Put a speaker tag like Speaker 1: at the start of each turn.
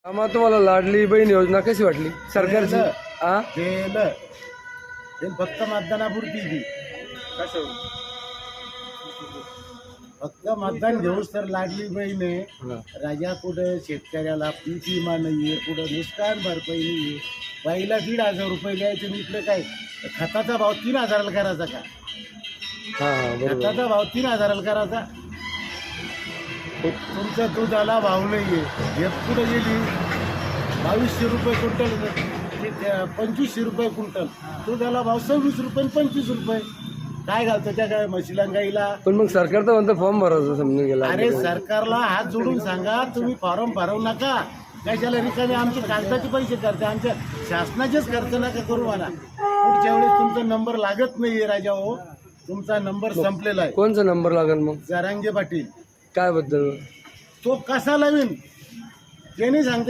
Speaker 1: आम्हा तुम्हाला लाडली बहीण योजना कशी वाटली सरकारची? हा
Speaker 2: केलं ते फक्त मतदानापुरती ती. फक्त मतदान घेऊस तर लाडली बहीण आहे. राजा कुठं शेतकऱ्याला पीक विमा नाहीये, कुठं नुकसान भरपाई नाहीये. बाईला 1,500 रुपये द्यायचे मी इकडे काय खताचा भाव 3,000ला करायचा का?
Speaker 1: हा बरोबर.
Speaker 2: खताचा भाव 3,000ला करायचा. तुमच्या दुधाला भाव नाहीये. हे कुठे गेली 2200 रुपये क्विंटल, 2500 रुपये क्विंटल. दुधाला भाव 26 रुपये 25 रुपये. काय घालतो त्या काय म्हशीला गाईला?
Speaker 1: पण मग सरकार तर म्हणतं फॉर्म भरायचं समजून गेला.
Speaker 2: अरे सरकारला हात जोडून सांगा तुम्ही फॉर्म भरवू नका. कशाला रिकामे आमचे कागदाचे पैसे करते, आमच्या शासनाचेच खर्च नका करू मला. पुढच्या वेळेस तुमचा नंबर लागत नाहीये राजा हो, तुमचा नंबर संपलेला आहे.
Speaker 1: कोणचा नंबर लागेल मग?
Speaker 2: जरांगे पाटील.
Speaker 1: काय बद्दल?
Speaker 2: तो कसा लावीन ते नाही सांगते.